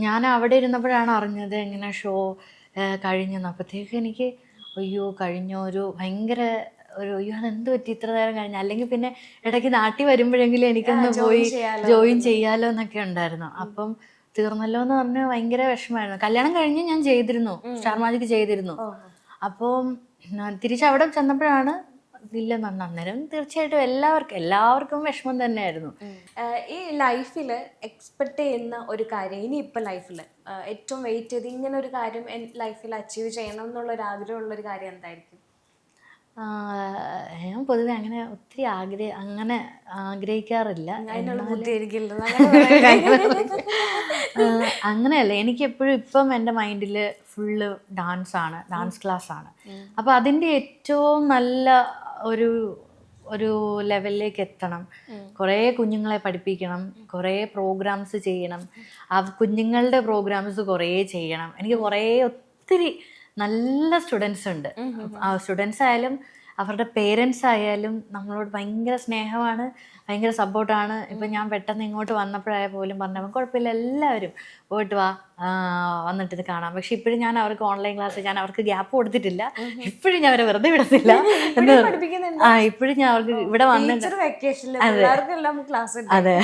ഞാൻ അവിടെ ഇരുന്നപ്പോഴാണ് അറിഞ്ഞത് ഇങ്ങനെ ഷോ കഴിഞ്ഞെന്ന്. അപ്പോഴത്തേക്ക് എനിക്ക് അയ്യോ കഴിഞ്ഞ ഒരു ഭയങ്കര ഒരു അയ്യോ അതെന്ത് പറ്റി ഇത്ര നേരം കഴിഞ്ഞ, അല്ലെങ്കിൽ പിന്നെ ഇടയ്ക്ക് നാട്ടിൽ വരുമ്പോഴെങ്കിലും എനിക്കൊന്ന് പോയി ജോയിൻ ചെയ്യാലോ എന്നൊക്കെ ഉണ്ടായിരുന്നു. അപ്പം തീർന്നല്ലോ എന്ന് പറഞ്ഞ് ഭയങ്കര വിഷമമായിരുന്നു. കല്യാണം കഴിഞ്ഞ് ഞാൻ ചെയ്തിരുന്നു, സ്റ്റാർ മാജിക് ചെയ്തിരുന്നു. അപ്പം തിരിച്ചവിടെ ചെന്നപ്പോഴാണ് ഇല്ലെന്ന്. അന്നേരം തീർച്ചയായിട്ടും എല്ലാവർക്കും വിഷമം തന്നെയായിരുന്നു. ഈ ലൈഫിൽ എക്സ്പെക്ട് ചെയ്യുന്ന ഒരു കാര്യം ഇനി ഇപ്പം ലൈഫിൽ ഏറ്റവും വെയിറ്റ് ചെയ്ത് ഇങ്ങനെ ഒരു കാര്യം ലൈഫിൽ അച്ചീവ് ചെയ്യണം എന്നുള്ളൊരു ആഗ്രഹമുള്ളൊരു കാര്യം എന്തായിരിക്കും? ഞാൻ പൊതുവെ അങ്ങനെ ഒത്തിരി അങ്ങനെ ആഗ്രഹിക്കാറില്ല. അങ്ങനെയല്ല, എനിക്ക് എപ്പോഴും ഇപ്പം എൻ്റെ മൈൻഡിൽ ഫുള്ള് ഡാൻസ് ക്ലാസ് ആണ്. അപ്പോൾ അതിൻ്റെ ഏറ്റവും നല്ല ഒരു ഒരു ലെവലിലേക്ക് എത്തണം, കുറേ കുഞ്ഞുങ്ങളെ പഠിപ്പിക്കണം, കുറേ പ്രോഗ്രാംസ് ചെയ്യണം, ആ കുഞ്ഞുങ്ങളുടെ പ്രോഗ്രാംസ് കുറേ ചെയ്യണം. എനിക്ക് ഒത്തിരി നല്ല സ്റ്റുഡൻസ് ഉണ്ട്. സ്റ്റുഡൻസ് ആയാലും അവരുടെ പേരൻസ് ആയാലും നമ്മളോട് ഭയങ്കര സ്നേഹമാണ്, ഭയങ്കര സപ്പോർട്ടാണ്. ഇപ്പം ഞാൻ പെട്ടെന്ന് ഇങ്ങോട്ട് വന്നപ്പോഴായ പോലും പറഞ്ഞപ്പോൾ കുഴപ്പമില്ല, എല്ലാവരും പോയിട്ട് വാ, വന്നിട്ട് ഇത് കാണാം. പക്ഷെ ഇപ്പോഴും ഞാൻ അവർക്ക് ഓൺലൈൻ ക്ലാസ്, ഞാൻ അവർക്ക് ഗ്യാപ്പ് കൊടുത്തിട്ടില്ല. ഇപ്പോഴും ഞാൻ അവരെ വെറുതെ വിടത്തില്ല. ഇപ്പോഴും ഞാൻ അവർക്ക് ഇവിടെ വന്നിട്ട് വെക്കേഷനിൽ അതെ